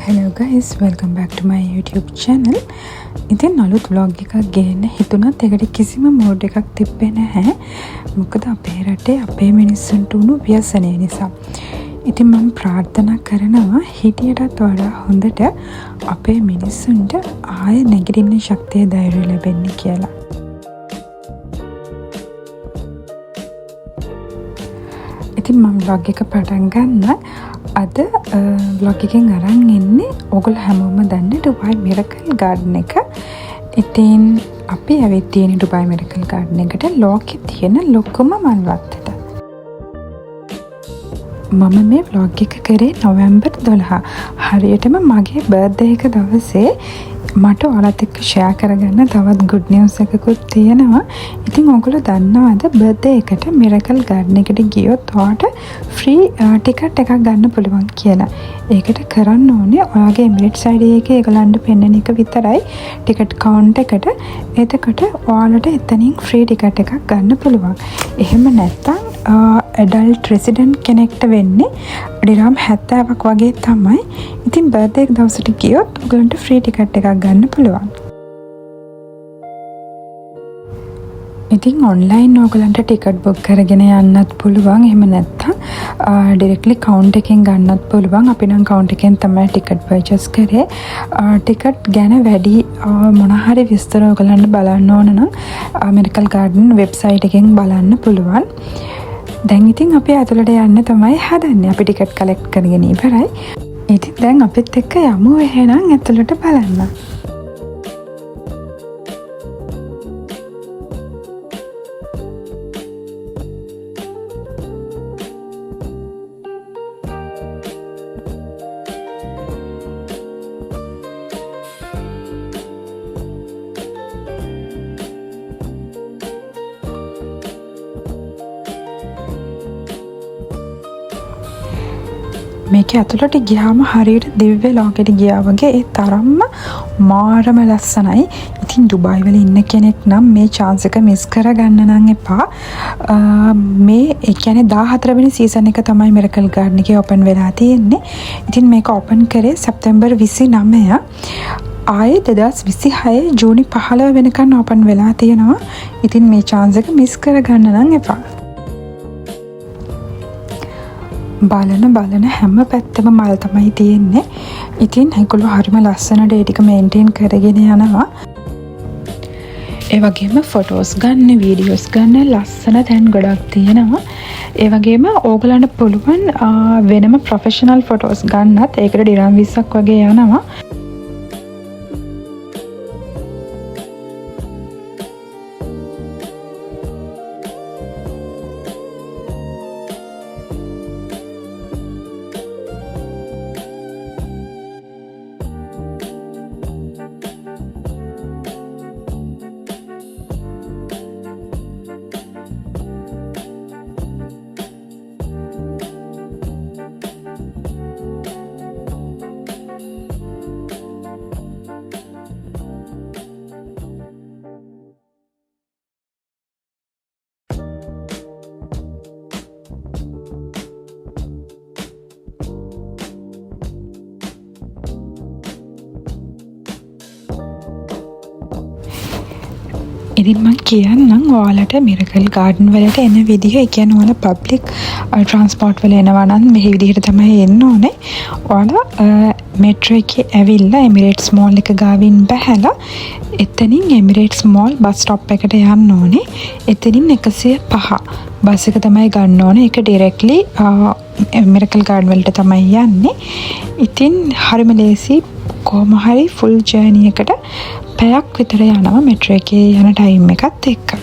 Hello guys, welcome back to my YouTube channel. ඉතින් අලුත් vlog එකක් ගේන්න හිතුණත් ඒකට කිසිම mood එකක් තිබ්බේ නැහැ. මොකද අපේ රටේ අපේ මිනිස්සුන්ට උණු ව්‍යසනය නිසා. ඉතින් මම ප්‍රාර්ථනා කරනවා හිටියටත් වඩා හොඳට අපේ මිනිස්සුන්ට ආයෙ නැගිටින්න ශක්තිය ධෛර්යය ලැබෙන්න කියලා. ඉතින් මම vlog එක පටන් ගන්න. අද vlog එකෙන් අරන් එන්නේ ඔයගොල්ලෝ හැමෝම දන්න ඩුබායි මිරකල් ගාඩන් එක. ඉතින් අපි ඇවිත් තියෙන ඩුබායි මිරකල් ගාඩන් එකට ලෝකෙ තියෙන ලොකුම මල් වත්තට. මම මේ vlog එක කරේ නොවැම්බර් 12. හරියටම මගේ බර්ත්ඩේ එක දවසේ මට ඔයාලත් එක්ක ෂෙයා කරගන්න තවත් good news එකකුත් තියෙනවා. ඉතින් ඔයගොල්ලෝ දන්නවද බර්ත්ඩේ එකට මිරකල් ගාඩන් එකට ගියොත් ඔයාට ෆ්‍රී ටිකට් එකක් ගන්න පුළුවන් කියලා. ඒකට කරන්න ඕනේ ඔයාගේ Emirates ID එකේ ඒගොල්ලන්ට පෙන්නන එක විතරයි ටිකට් කවුන්ට් එකට. එතකොට ඔයාලට එතනින් ෆ්‍රී ටිකට් එකක් ගන්න පුළුවන්. එහෙම නැත්නම් ඇඩල්ට් රෙසිඩන්ට් කෙනෙක්ට වෙන්නේ ඩිරම් 70ක් වගේ තමයි. ඉතින් බර්ත්ඩේ එක දවසට ගියොත් ඔයගලන්ට ෆ්‍රී ටිකට් එකක් ගන්න පුළුවන්. ඉතින් ඔන්ලයින් ඔයගලන්ට ටිකට් බුක් කරගෙන යන්නත් පුළුවන්. එහෙම නැත්නම් ඩිරෙක්ට්ලි කවුන්ට් එකෙන් ගන්නත් පුළුවන්. අපි නම් කවුන්ට් එකෙන් තමයි ටිකට් පර්චේස් කරේ. ටිකට් ගැන වැඩි මොන හරි විස්තර ඔයගලන්ට බලන්න ඕන නම් මිරකල් ගාඩන් වෙබ්සයිට් එකෙන් බලන්න පුළුවන්. දැන් ඉතින් අපි ඇතුළට යන්න තමයි හදන්නේ. අපි ටිකට් කලෙක්ට් කරගෙන ඉවරයි. ඉතින් දැන් අපිත් එක්ක යමු එහෙනම් ඇතුළට බලන්න. මේක ඇතුළට ගියාම හරියට දිව්‍ය ලෝකෙට ගියා වගේ ඒ තරම්ම මාරම ලස්සනයි. ඉතින් ඩුබායි වල ඉන්න කෙනෙක් නම් මේ chance එක මිස් කරගන්න නම් එපා. මේ ඒ කියන්නේ 14 වෙනි සීසන් එක තමයි මිරකල් ගාඩන් එකේ ඕපන් වෙලා තියෙන්නේ. ඉතින් මේක ඕපන් කරේ සැප්තැම්බර් 29. ආයේ 2026 ජූනි 15 වෙනකන් ඕපන් වෙලා තියෙනවා. ඉතින් මේ chance එක මිස් කරගන්න නම් එපා. බලන හැම පැත්තම මල් තමයි තියෙන්නේ. ඉතින් ඒගොල්ලෝ හරිම ලස්සනට ඒ ටික මේන්ටේන් කරගෙන යනවා. ඒ වගේම ෆොටෝස් ගන්න, වීඩියෝස් ගන්න ලස්සන තැන් ගොඩක් තියෙනවා. ඒ වගේම ඕගලන්ට පුළුවන් වෙනම ප්‍රොෆෙෂනල් ෆොටෝස් ගන්නත්. ඒකට ඩිරම් 20ක් වගේ යනවා. ඉතින් මම කියන්නම් ඔයාලට මිරකල් ගාඩන් වලට එන විදිහ. ඒ කියන්නේ ඔයාලා පබ්ලික් ට්‍රාන්ස්පෝර්ට් වල එනවා නම් මේ විදිහට තමයි එන්න ඕනේ. ඔයාලා මෙට්‍රෝ එකේ ඇවිල්ලා එමිරේට්ස් මෝල් එක ගාවින් බැහැලා එතනින් එමිරේට්ස් මෝල් බස් ස්ටොප් එකට යන්න ඕනේ. එතනින් 105 බස් එක තමයි ගන්න ඕනේ. ඒක ඩිරෙක්ට්ලි මිරකල් ගාඩන් වලට තමයි යන්නේ. ඉතින් හරිම ලේසි. කොහොම හරි ෆුල් ජර්නි එකට පැයක් විතර යනවා මෙට්‍රෝ එකේ යන ටයිම් එකත් එක්ක.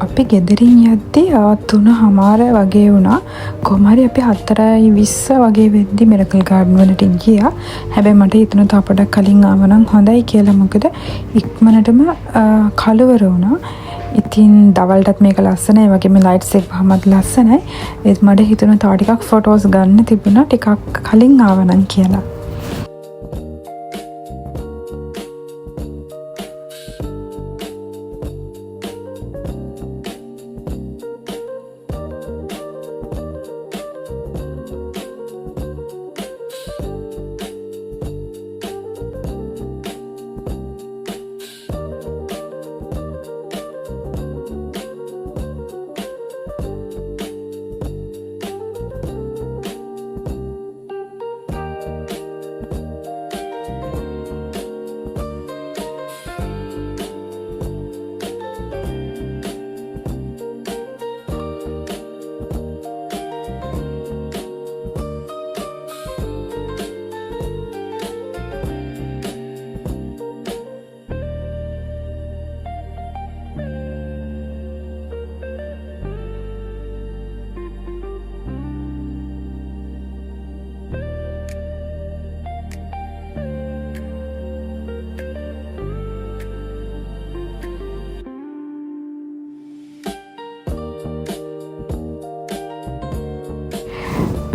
අපි ගෙදරින් යද්දී 3:00 වගේ වුණා. කොහොම හරි අපි 4:20 වගේ වෙද්දි මිරකල් ගාඩන් වලට ගියා. හැබැයි මට හිතුණා තා පොඩක් කලින් ආව නම් හොඳයි කියලා. මොකද ඉක්මනටම කලවර වුණා. ඉතින් දවල්ටත් මේක ලස්සනයි. ඒ වගේම ලයිට්ස් එක වහමත් ලස්සනයි. ඒත් මට හිතුණා තව ටිකක් ෆොටෝස් ගන්න තිබුණා ටිකක් කලින් ආවනම් කියලා.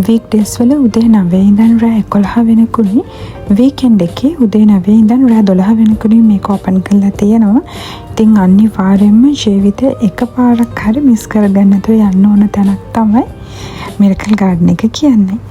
වීක් ඩේස් වල උදේ 9 ඉඳන් රෑ 11 වෙනකුනි වීකෙන්ඩ් එකේ උදේ 9 ඉඳන් රෑ 12 වෙනකුනි මේක ඕපන් කරලා තියෙනවා. ඉතින් අනිවාර්යයෙන්ම ජීවිතේ එකපාරක් හරි මිස් කරගන්න නැතුව යන්න ඕන තැනක් තමයි මිරකල් ගාඩන් එක කියන්නේ.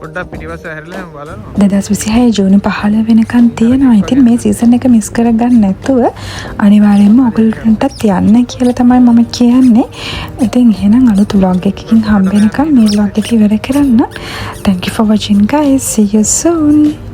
පොඩ්ඩක් පිටිපස්ස හැරිලා බලනවා. 2026 ජූනි 15 වෙනකන් තියෙනවා. ඉතින් මේ සීසන් එක මිස් කරගන්න නැතුව අනිවාර්යයෙන්ම ඔයගොල්ලන්ටත් යන්න කියලා තමයි මම කියන්නේ. ඉතින් එහෙනම් අලුත් vlog එකකින් හම්බ වෙනකම් මේ vlog එක ඉවර කරන්න. Thank you for watching guys. See you soon.